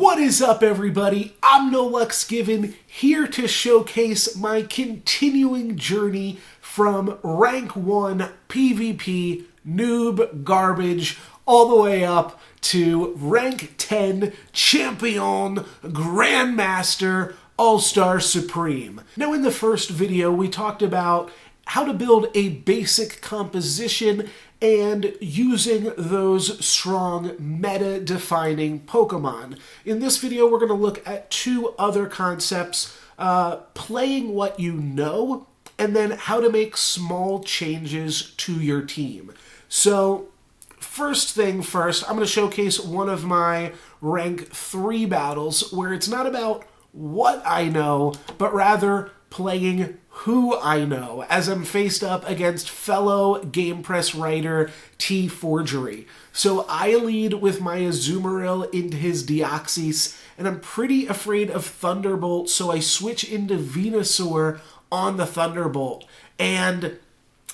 What is up, everybody? I'm NoLucksGiven, here to showcase my continuing journey from Rank 1 PvP Noob Garbage all the way up to Rank 10 Champion Grandmaster All-Star Supreme. Now, in the first video, we talked about how to build a basic composition and using those strong meta-defining Pokemon. In this video, we're going to look at two other concepts, playing what you know, and then how to make small changes to your team. So, first thing first, I'm going to showcase one of my rank 3 battles where it's not about what I know, but rather playing who I know, as I'm faced up against fellow Game Press writer T Forgery. So I lead with my Azumarill into his Deoxys, and I'm pretty afraid of Thunderbolt, so I switch into Venusaur on the Thunderbolt. And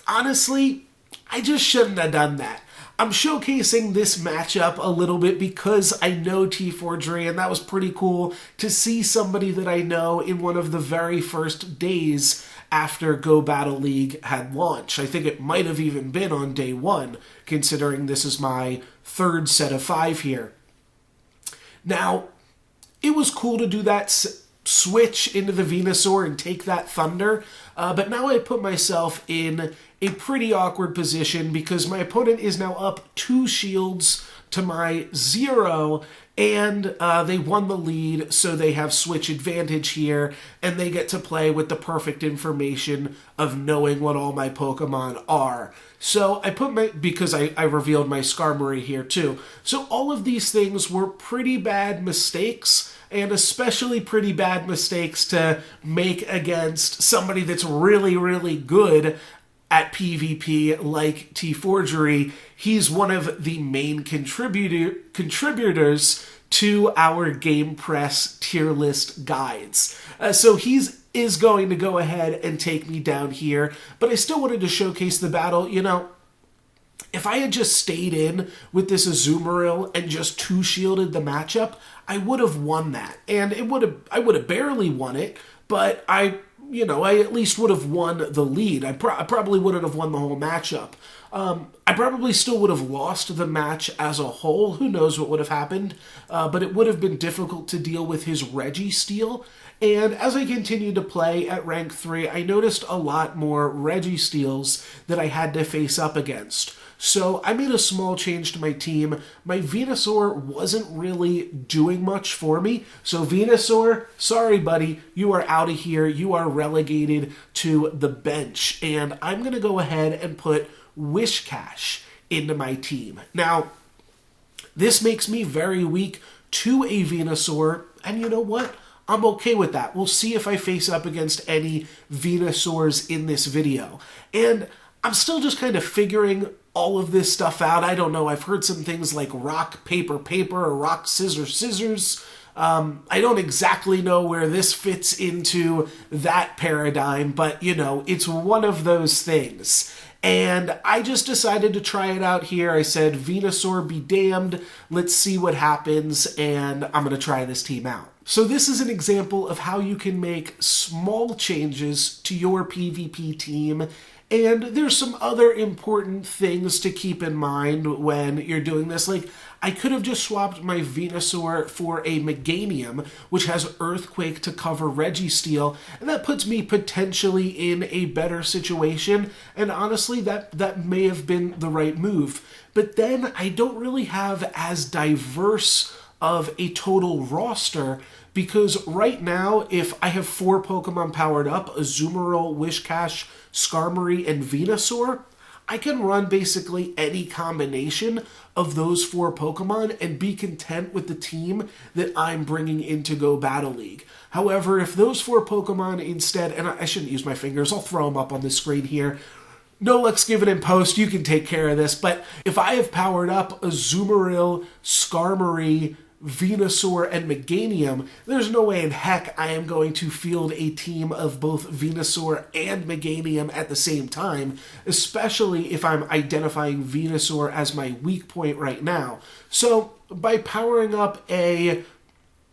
honestly, I just shouldn't have done that. I'm showcasing this matchup a little bit because I know T Forgery, and that was pretty cool to see somebody that I know in one of the very first days after Go Battle League had launched. I think it might have even been on day 1, considering this is my third set of 5 here. Now, it was cool to do that switch into the Venusaur and take that Thunder, but now I put myself in a pretty awkward position because my opponent is now up 2 shields to my 0, and they won the lead, so they have switch advantage here, and they get to play with the perfect information of knowing what all my Pokemon are. So I put because I revealed my Skarmory here too. So all of these things were pretty bad mistakes, and especially pretty bad mistakes to make against somebody that's really, really good at PvP like T Forgery. He's one of the main contributors to our Game Press tier list guides. So is going to go ahead and take me down here, but I still wanted to showcase the battle. You know, if I had just stayed in with this Azumarill and just 2-shielded the matchup, I would have won that. And I would have barely won it, but I at least would have won the lead. I probably wouldn't have won the whole matchup. I probably still would have lost the match as a whole. Who knows what would have happened? But it would have been difficult to deal with his Registeel. And as I continued to play at rank 3, I noticed a lot more Registeels that I had to face up against. So I made a small change to my team. My Venusaur wasn't really doing much for me. So Venusaur, sorry buddy, you are out of here. You are relegated to the bench. And I'm going to go ahead and put Whiscash into my team. Now, this makes me very weak to a Venusaur. And you know what? I'm okay with that. We'll see if I face up against any Venusaurs in this video. And I'm still just kind of figuring all of this stuff out. I don't know. I've heard some things like rock, paper, paper, or rock, scissors, scissors. I don't exactly know where this fits into that paradigm, but, you know, it's one of those things. And I just decided to try it out here. I said, Venusaur be damned. Let's see what happens, and I'm going to try this team out. So this is an example of how you can make small changes to your PvP team. And there's some other important things to keep in mind when you're doing this. Like, I could have just swapped my Venusaur for a Meganium, which has Earthquake to cover Registeel, and that puts me potentially in a better situation. And honestly, that may have been the right move. But then I don't really have as diverse of a total roster, because right now, if I have 4 Pokemon powered up, Azumarill, Whiscash, Skarmory, and Venusaur, I can run basically any combination of those 4 Pokemon and be content with the team that I'm bringing into Go Battle League. However, if those 4 Pokemon instead, and I shouldn't use my fingers, I'll throw them up on the screen here. NoLucksGiven in post, you can take care of this, but if I have powered up Azumarill, Skarmory, Venusaur, and Meganium, there's no way in heck I am going to field a team of both Venusaur and Meganium at the same time, especially if I'm identifying Venusaur as my weak point right now. So by powering up a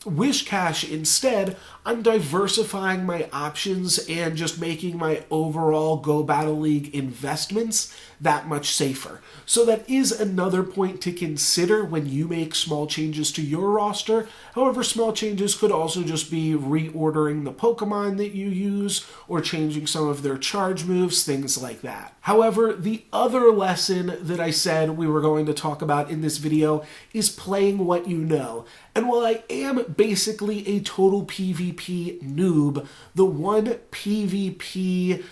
Wishcash instead, I'm diversifying my options and just making my overall Go Battle League investments that much safer. So that is another point to consider when you make small changes to your roster. However, small changes could also just be reordering the Pokemon that you use or changing some of their charge moves, things like that. However, the other lesson that I said we were going to talk about in this video is playing what you know. And while I am basically a total PvP noob, the one PvP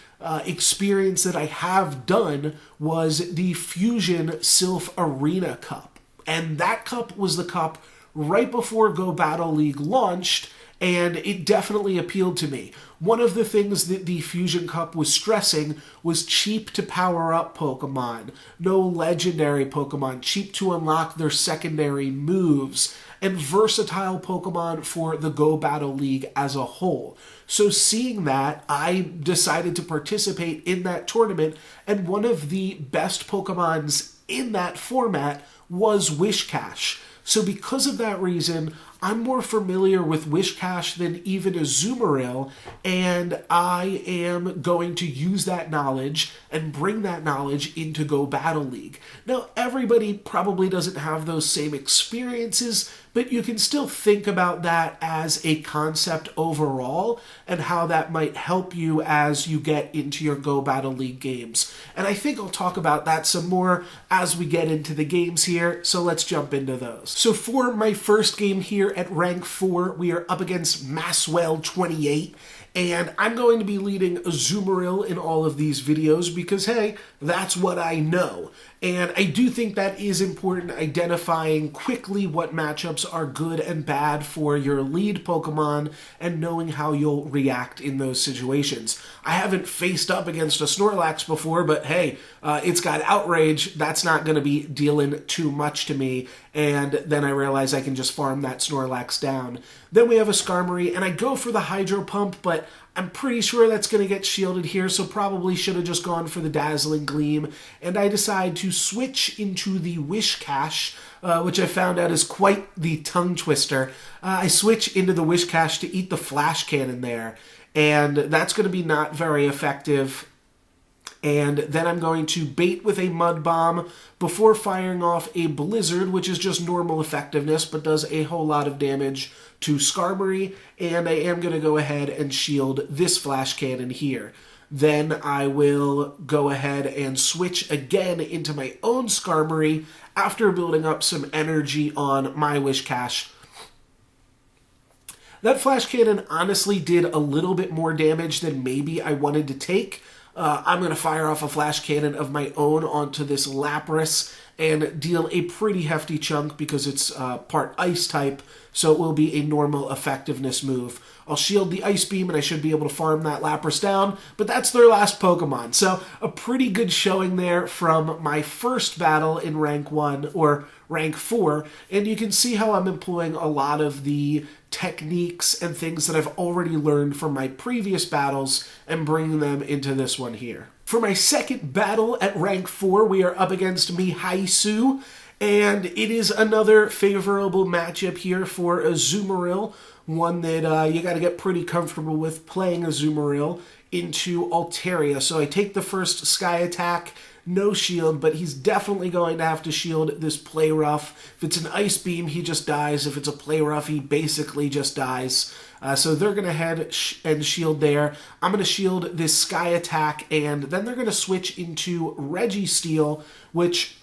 experience that I have done was the Fusion Sylph Arena Cup. And that cup was the cup right before Go Battle League launched, and it definitely appealed to me. One of the things that the Fusion Cup was stressing was cheap to power up Pokemon, no legendary Pokemon, cheap to unlock their secondary moves, and versatile Pokemon for the Go Battle League as a whole. So seeing that, I decided to participate in that tournament, and one of the best Pokemons in that format was Wishcash. So because of that reason, I'm more familiar with Wishcash than even Azumarill, and I am going to use that knowledge and bring that knowledge into Go Battle League. Now, everybody probably doesn't have those same experiences, but you can still think about that as a concept overall and how that might help you as you get into your Go Battle League games. And I think I'll talk about that some more as we get into the games here, so let's jump into those. So for my first game here at rank 4, we are up against Maswell28. And I'm going to be leading Azumarill in all of these videos because, hey, that's what I know. And I do think that is important, identifying quickly what matchups are good and bad for your lead Pokemon and knowing how you'll react in those situations. I haven't faced up against a Snorlax before, but hey, it's got Outrage. That's not going to be dealing too much to me. And then I realize I can just farm that Snorlax down. Then we have a Skarmory, and I go for the Hydro Pump, but I'm pretty sure that's going to get shielded here, so probably should have just gone for the Dazzling Gleam. And I decide to switch into the Wishcash, which I found out is quite the tongue twister. I switch into the Wishcash to eat the Flash Cannon there, and that's going to be not very effective. And then I'm going to bait with a Mud Bomb before firing off a Blizzard, which is just normal effectiveness, but does a whole lot of damage to Skarmory. And I am going to go ahead and shield this Flash Cannon here. Then I will go ahead and switch again into my own Skarmory after building up some energy on my Wishcash. That Flash Cannon honestly did a little bit more damage than maybe I wanted to take. I'm going to fire off a Flash Cannon of my own onto this Lapras and deal a pretty hefty chunk because it's part Ice type, so it will be a normal effectiveness move. I'll shield the Ice Beam and I should be able to farm that Lapras down, but that's their last Pokemon. So a pretty good showing there from my first battle in rank 1 or rank 4, and you can see how I'm employing a lot of the techniques and things that I've already learned from my previous battles and bringing them into this one here. For my second battle at rank 4, we are up against Mihaisu, and it is another favorable matchup here for Azumarill, one that you got to get pretty comfortable with playing Azumarill into Altaria. So I take the first Sky Attack, no shield, but he's definitely going to have to shield this Play Rough. If it's an Ice Beam, he just dies. If it's a Play Rough, he basically just dies. So they're going to head and shield there. I'm going to shield this Sky Attack, and then they're going to switch into Registeel, which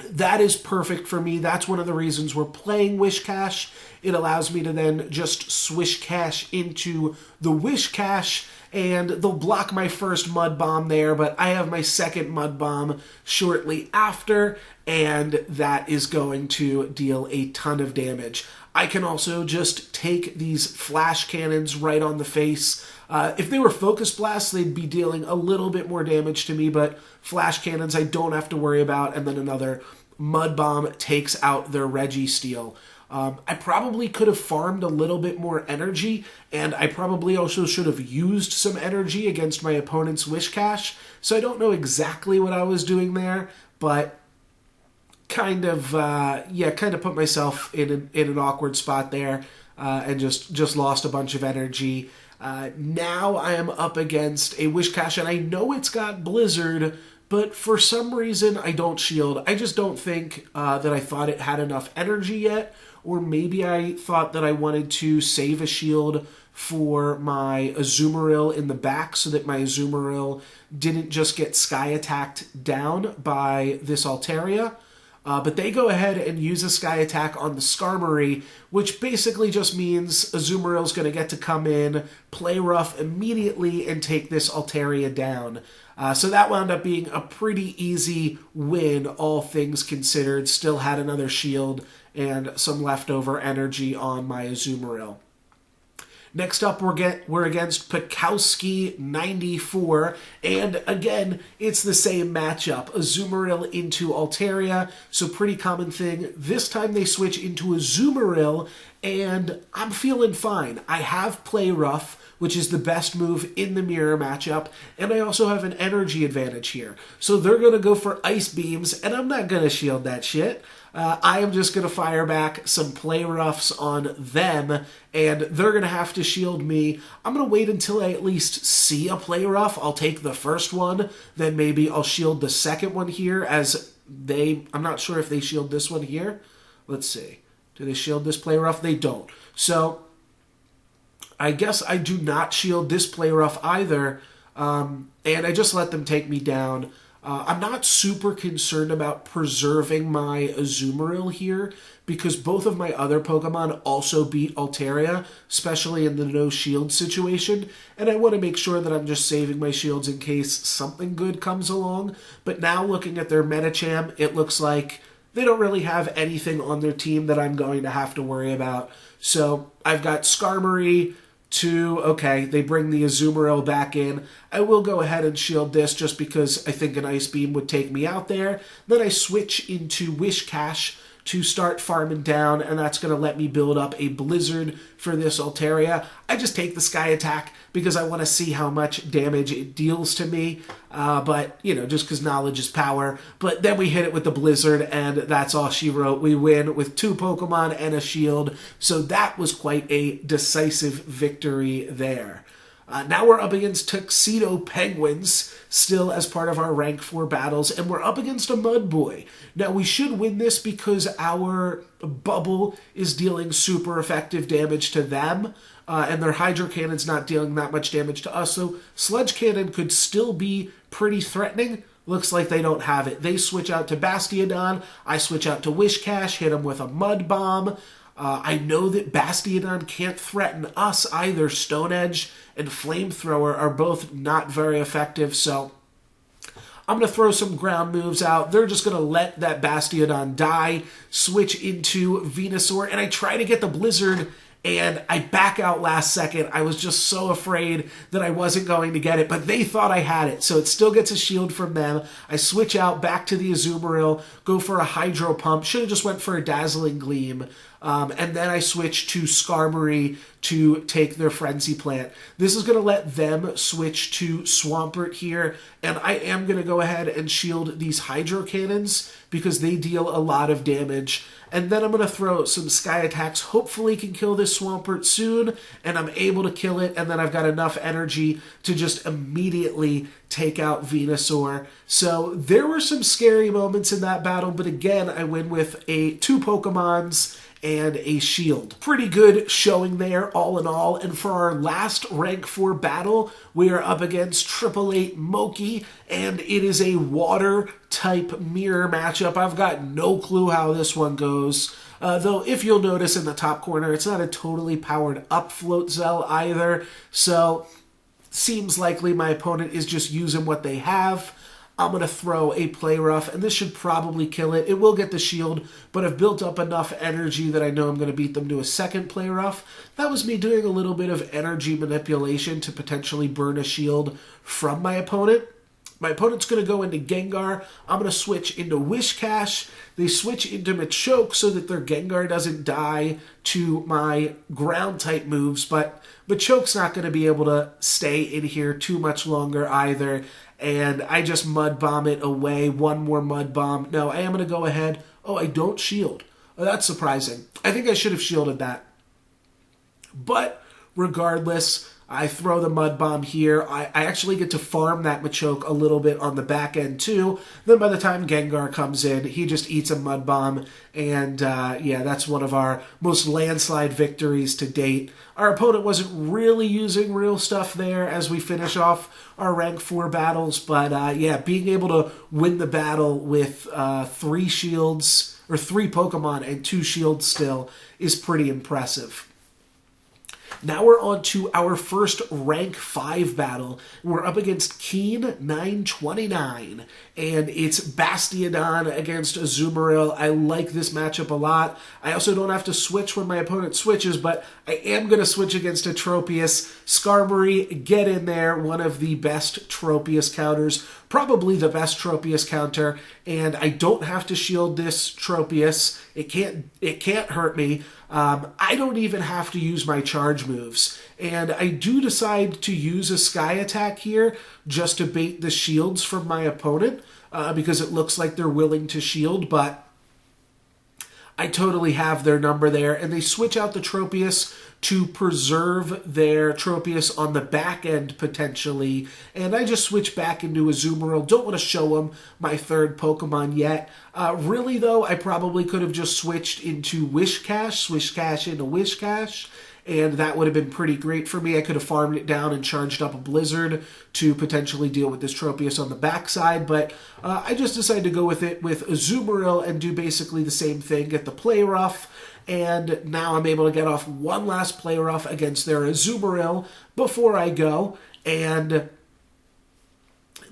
that is perfect for me. That's one of the reasons we're playing Wishcash. It allows me to then just Swish Cash into the Wishcash, and they'll block my first Mud Bomb there, but I have my second Mud Bomb shortly after, and that is going to deal a ton of damage. I can also just take these Flash Cannons right on the face. If they were Focus Blasts, they'd be dealing a little bit more damage to me, but Flash Cannons I don't have to worry about, and then another Mud Bomb takes out their Registeel. I probably could have farmed a little bit more energy, and I probably also should have used some energy against my opponent's Wishcash, so I don't know exactly what I was doing there, but kind of put myself in an awkward spot there. and just lost a bunch of energy. Now I am up against a Wish Cache, and I know it's got Blizzard, but for some reason I don't shield. I just don't think that I thought it had enough energy yet, or maybe I thought that I wanted to save a shield for my Azumarill in the back so that my Azumarill didn't just get sky attacked down by this Altaria. But they go ahead and use a sky attack on the Skarmory, which basically just means Azumarill's going to get to come in, play rough immediately, and take this Altaria down. So that wound up being a pretty easy win, all things considered. Still had another shield and some leftover energy on my Azumarill. Next up, we're against Pekowski 94, and again, it's the same matchup. Azumarill into Altaria, so pretty common thing. This time they switch into Azumarill, and I'm feeling fine. I have Play Rough, which is the best move in the mirror matchup, and I also have an energy advantage here. So they're going to go for Ice Beams, and I'm not going to shield that shit. I am just going to fire back some Play Roughs on them, and they're going to have to shield me. I'm going to wait until I at least see a Play Rough. I'll take the first one, then maybe I'll shield the second one here as I'm not sure if they shield this one here. Let's see. Do they shield this Play Rough? They don't. So I guess I do not shield this Play Rough either, and I just let them take me down. I'm not super concerned about preserving my Azumarill here because both of my other Pokemon also beat Altaria, especially in the no shield situation, and I want to make sure that I'm just saving my shields in case something good comes along. But now looking at their Medicham, it looks like they don't really have anything on their team that I'm going to have to worry about. So I've got Skarmory, okay, they bring the Azumarill back in. I will go ahead and shield this just because I think an Ice Beam would take me out there. Then I switch into Wish Cache to start farming down, and that's going to let me build up a Blizzard for this Altaria. I just take the Sky Attack because I want to see how much damage it deals to me, but, just because knowledge is power. But then we hit it with the Blizzard, and that's all she wrote. We win with 2 Pokemon and a shield, so that was quite a decisive victory there. Now we're up against Tuxedo Penguins, still as part of our rank 4 battles, and we're up against a Mudboy. Now we should win this because our bubble is dealing super effective damage to them, and their Hydro Cannon's not dealing that much damage to us, so Sludge Cannon could still be pretty threatening. Looks like they don't have it. They switch out to Bastiodon, I switch out to Wish Cache, hit them with a Mud Bomb. I know that Bastiodon can't threaten us either. Stone Edge and Flamethrower are both not very effective, so I'm going to throw some ground moves out. They're just going to let that Bastiodon die, switch into Venusaur, and I try to get the Blizzard, and I back out last second. I was just so afraid that I wasn't going to get it, but they thought I had it, so it still gets a shield from them. I switch out back to the Azumarill, go for a Hydro Pump. Should have just went for a Dazzling Gleam. And then I switch to Skarmory to take their Frenzy Plant. This is going to let them switch to Swampert here, and I am going to go ahead and shield these Hydro Cannons because they deal a lot of damage. And then I'm going to throw some Sky Attacks. Hopefully can kill this Swampert soon, and I'm able to kill it, and then I've got enough energy to just immediately take out Venusaur. So there were some scary moments in that battle, but again, I win with 2 Pokemons and a shield. Pretty good showing there, all in all. And for our last rank 4 battle, we are up against 888 Moki, and it is a water-type mirror matchup. I've got no clue how this one goes. Though, if you'll notice in the top corner, it's not a totally powered-up Floatzel either, so seems likely my opponent is just using what they have. I'm going to throw a Play Rough, and this should probably kill it. It will get the shield, but I've built up enough energy that I know I'm going to beat them to a second Play Rough. That was me doing a little bit of energy manipulation to potentially burn a shield from my opponent. My opponent's going to go into Gengar. I'm going to switch into Wish Cache. They switch into Machoke so that their Gengar doesn't die to my ground-type moves, but Machoke's not going to be able to stay in here too much longer either. And I just Mud Bomb it away. One more Mud Bomb. No, I am going to go ahead. Oh, I don't shield. Oh, that's surprising. I think I should have shielded that. But regardless, I throw the Mud Bomb here. I actually get to farm that Machoke a little bit on the back end too. Then by the time Gengar comes in, he just eats a Mud Bomb. And yeah, that's one of our most landslide victories to date. Our opponent wasn't really using real stuff there as we finish off our rank 4 battles. But yeah, being able to win the battle with 3 shields, or 3 Pokemon and 2 shields still, is pretty impressive. Now we're on to our first rank 5 battle. We're up against Keen 929, and it's Bastiodon against Azumarill. I like this matchup a lot. I also don't have to switch when my opponent switches, but I am going to switch against a Tropius. Skarmory, get in there, one of the best Tropius counters, probably the best Tropius counter, and I don't have to shield this Tropius. It can't hurt me. I don't even have to use my charge moves. And I do decide to use a Sky Attack here just to bait the shields from my opponent because it looks like they're willing to shield, but I totally have their number there. And they switch out the Tropius to preserve their Tropius on the back end potentially. And I just switch back into Azumarill. Don't want to show them my third Pokemon yet. Really though, I probably could have just switched into Whiscash, Swish Cash into Whiscash, and that would have been pretty great for me. I could have farmed it down and charged up a Blizzard to potentially deal with this Tropius on the backside, but I just decided to go with it with Azumarill and do basically the same thing, get the Play Rough, and now I'm able to get off one last Play Rough against their Azumarill before I go, and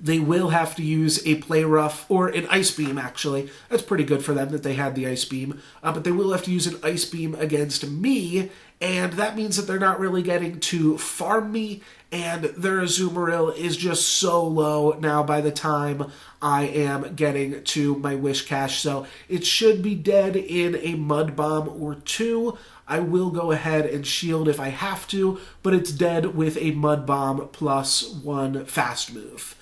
they will have to use a Play Rough, or an Ice Beam, actually. That's pretty good for them that they had the Ice Beam. But they will have to use an Ice Beam against me, and that means that they're not really getting to farm me, and their Azumarill is just so low now by the time I am getting to my Whiscash. So it should be dead in a Mud Bomb or 2. I will go ahead and shield if I have to, but it's dead with a Mud Bomb plus 1 fast move.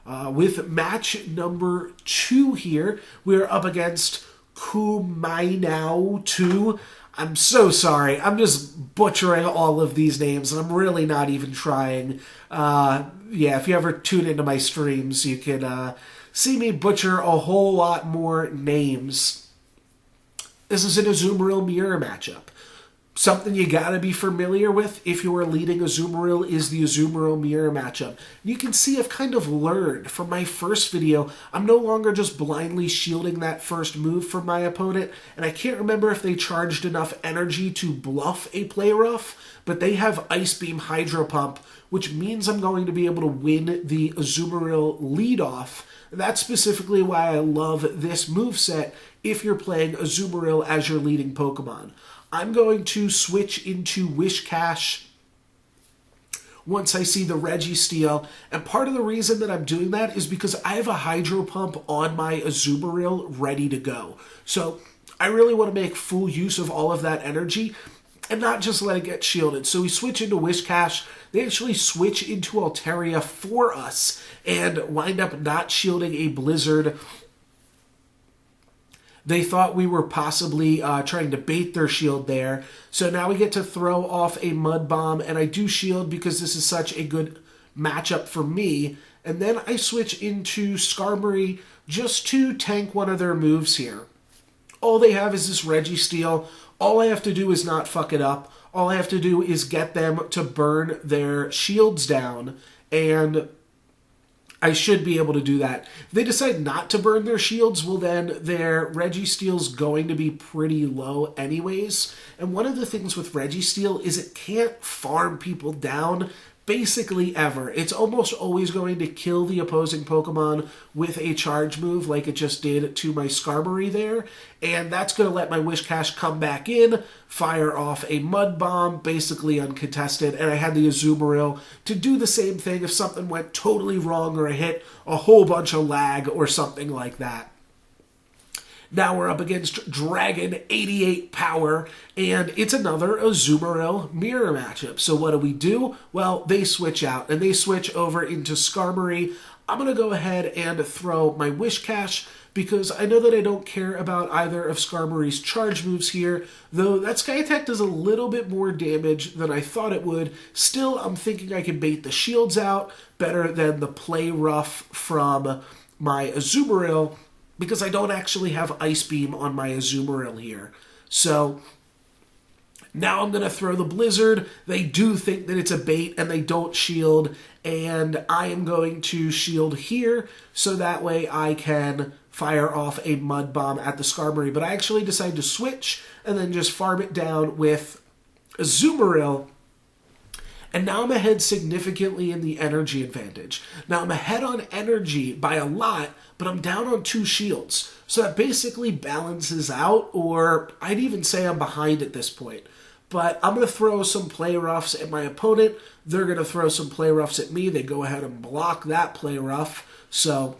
With match number 2 here, we're up against Kumainau 2. I'm so sorry. I'm just butchering all of these names, and I'm really not even trying. Yeah, if you ever tune into my streams, you can see me butcher a whole lot more names. This is an Azumarill mirror matchup. Something you gotta be familiar with if you are leading Azumarill is the Azumarill mirror matchup. You can see I've kind of learned from my first video. I'm no longer just blindly shielding that first move from my opponent, and I can't remember if they charged enough energy to bluff a Play Rough, but they have Ice Beam Hydro Pump, which means I'm going to be able to win the Azumarill leadoff. That's specifically why I love this moveset if you're playing Azumarill as your leading Pokemon. I'm going to switch into Whiscash once I see the Registeel, and part of the reason that I'm doing that is because I have a Hydro Pump on my Azumarill ready to go. So I really want to make full use of all of that energy and not just let it get shielded. So we switch into Whiscash. They actually switch into Altaria for us and wind up not shielding a Blizzard. They thought we were possibly trying to bait their shield there. So now we get to throw off a Mud Bomb, and I do shield because this is such a good matchup for me. And then I switch into Skarmory just to tank one of their moves here. All they have is this Registeel. All I have to do is not fuck it up. All I have to do is get them to burn their shields down, and I should be able to do that. If they decide not to burn their shields, well then their Registeel's going to be pretty low anyways. And one of the things with Registeel is it can't farm people down basically ever. It's almost always going to kill the opposing Pokemon with a charge move like it just did to my Skarmory there. And that's going to let my Whiscash come back in, fire off a Mud Bomb, basically uncontested. And I had the Azumarill to do the same thing if something went totally wrong or I hit a whole bunch of lag or something like that. Now we're up against Dragon 88 Power, and it's another Azumarill mirror matchup. So what do? Well, they switch out, and they switch over into Skarmory. I'm going to go ahead and throw my Wish Cache because I know that I don't care about either of Skarmory's charge moves here, though that Sky Attack does a little bit more damage than I thought it would. Still, I'm thinking I can bait the shields out better than the Play Rough from my Azumarill because I don't actually have Ice Beam on my Azumarill here. So now I'm going to throw the Blizzard. They do think that it's a bait and they don't shield, and I am going to shield here so that way I can fire off a Mud Bomb at the Skarmory. But I actually decided to switch and then just farm it down with Azumarill. And now I'm ahead significantly in the energy advantage. Now I'm ahead on energy by a lot, but I'm down on 2 shields. So that basically balances out, or I'd even say I'm behind at this point. But I'm going to throw some Play Roughs at my opponent. They're going to throw some Play Roughs at me. They go ahead and block that Play Rough. So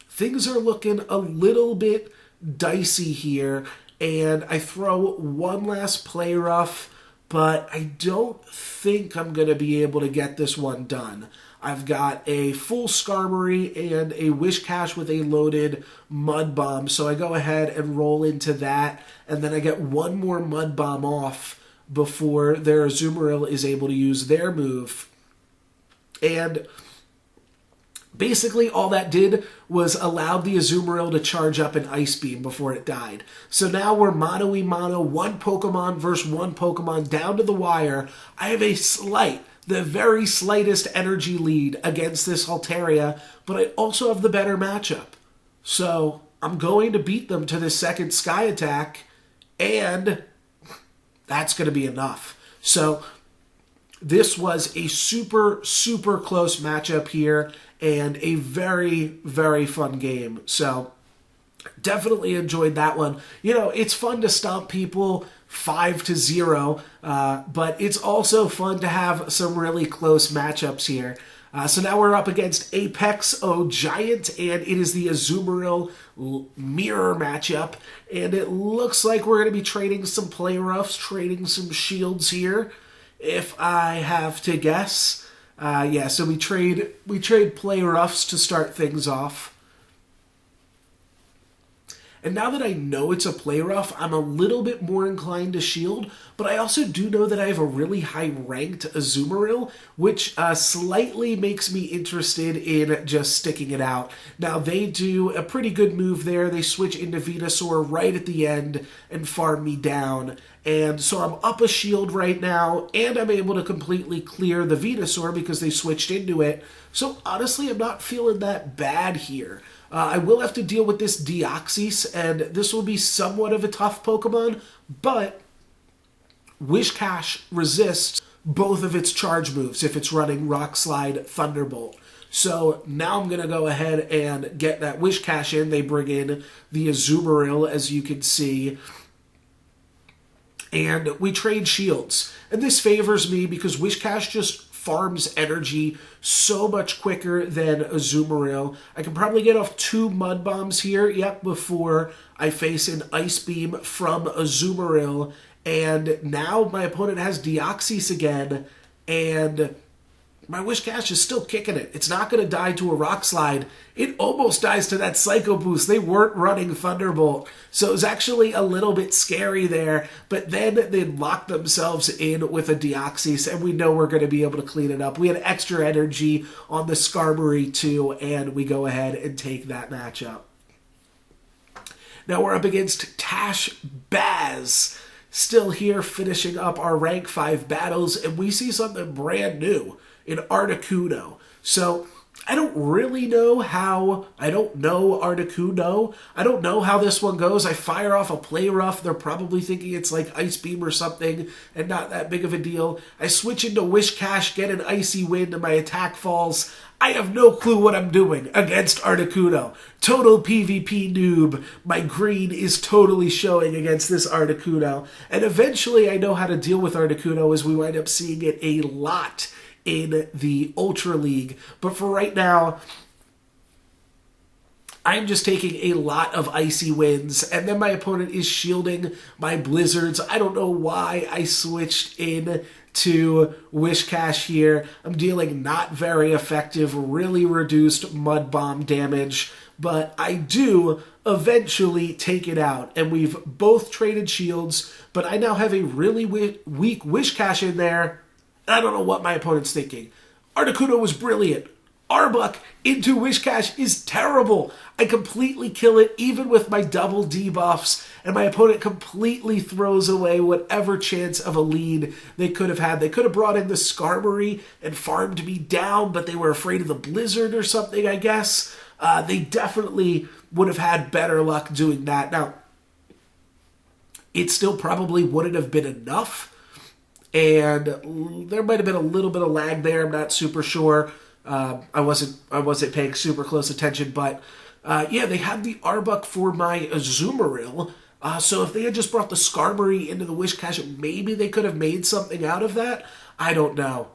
things are looking a little bit dicey here. And I throw one last Play Rough, but I don't think I'm going to be able to get this one done. I've got a full Skarmory and a Wish Cache with a loaded Mud Bomb, so I go ahead and roll into that, and then I get one more Mud Bomb off before their Azumarill is able to use their move. And basically all that did was allow the Azumarill to charge up an Ice Beam before it died. So now we're mono-y-mono, one Pokemon versus one Pokemon down to the wire. I have the very slightest energy lead against this Halteria, but I also have the better matchup. So I'm going to beat them to the second Sky Attack, and that's going to be enough. So this was a super, super close matchup here, and a very, very fun game. So definitely enjoyed that one. You know, it's fun to stomp people 5-0, but it's also fun to have some really close matchups here. So now we're up against Apex Giant, and it is the Azumarill mirror matchup. And it looks like we're going to be trading some Play Roughs, trading some shields here, if I have to guess. Yeah, so we trade Play Roughs to start things off. And now that I know it's a Play Rough, I'm a little bit more inclined to shield, but I also do know that I have a really high-ranked Azumarill, which slightly makes me interested in just sticking it out. Now, they do a pretty good move there. They switch into Venusaur right at the end and farm me down. And so I'm up a shield right now, and I'm able to completely clear the Venusaur because they switched into it. So honestly, I'm not feeling that bad here. I will have to deal with this Deoxys, and this will be somewhat of a tough Pokemon, but Wish Cache resists both of its charge moves if it's running Rock Slide, Thunderbolt. So now I'm going to go ahead and get that Wish Cache in. They bring in the Azumarill, as you can see, and we trade shields. And this favors me because Wish Cache just farms energy so much quicker than Azumarill. I can probably get off 2 Mud Bombs here, before I face an Ice Beam from Azumarill. And now my opponent has Deoxys again, and my Wish Cache is still kicking it. It's not going to die to a Rock Slide. It almost dies to that Psycho Boost. They weren't running Thunderbolt, so it was actually a little bit scary there. But then they locked themselves in with a Deoxys, and we know we're going to be able to clean it up. We had extra energy on the Skarmory too, and we go ahead and take that matchup. Now we're up against Tash Baz. Still here finishing up our rank 5 battles, and we see something brand new in Articuno. So I don't really know how, I don't know Articuno. I don't know how this one goes. I fire off a Play Rough. They're probably thinking it's like Ice Beam or something and not that big of a deal. I switch into Wish Cache, get an Icy Wind, and my attack falls. I have no clue what I'm doing against Articuno. Total PvP noob. My green is totally showing against this Articuno. And eventually I know how to deal with Articuno as we wind up seeing it a lot in the Ultra League. But for right now, I'm just taking a lot of icy winds, and then my opponent is shielding my blizzards. I don't know why I switched in to Wish Cash here. I'm dealing not very effective, really reduced mud bomb damage, but I do eventually take it out. And we've both traded shields, but I now have a really weak Wish Cash in there. I don't know what my opponent's thinking. Articuno was brilliant. Arbok into Wish Cash is terrible. I completely kill it even with my double debuffs, and my opponent completely throws away whatever chance of a lead they could have had. They could have brought in the Skarmory and farmed me down, but they were afraid of the Blizzard or something, I guess. They definitely would have had better luck doing that. Now, it still probably wouldn't have been enough, and there might have been a little bit of lag there. I'm not super sure. I wasn't paying super close attention, but yeah, they had the Arbok for my Azumarill. So if they had just brought the Skarmory into the Wish Cache, maybe they could have made something out of that. I don't know.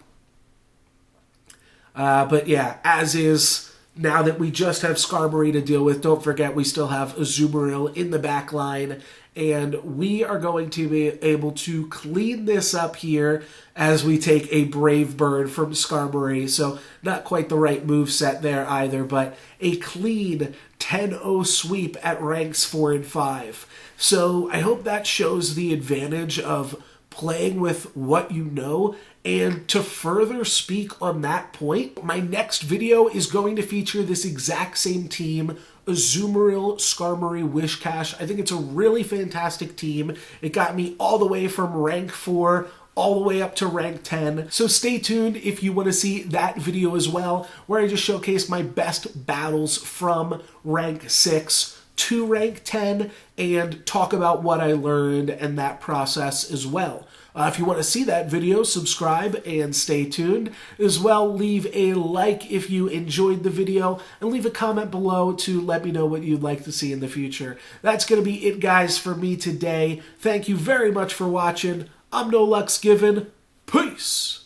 But yeah, as is, now that we just have Skarmory to deal with, don't forget we still have Azumarill in the back line, and we are going to be able to clean this up here as we take a Brave Bird from Skarmory. So not quite the right move set there either, but a clean 10-0 sweep at ranks 4 and 5. So I hope that shows the advantage of playing with what you know. And to further speak on that point, my next video is going to feature this exact same team, Azumarill, Skarmory, Wish Cache. I think it's a really fantastic team. It got me all the way from rank 4 all the way up to rank 10. So stay tuned if you want to see that video as well, where I just showcase my best battles from rank 6 to rank 10 and talk about what I learned and that process as well. If you want to see that video, subscribe and stay tuned. As well, leave a like if you enjoyed the video, and leave a comment below to let me know what you'd like to see in the future. That's going to be it, guys, for me today. Thank you very much for watching. I'm NoLucksGiven. Peace!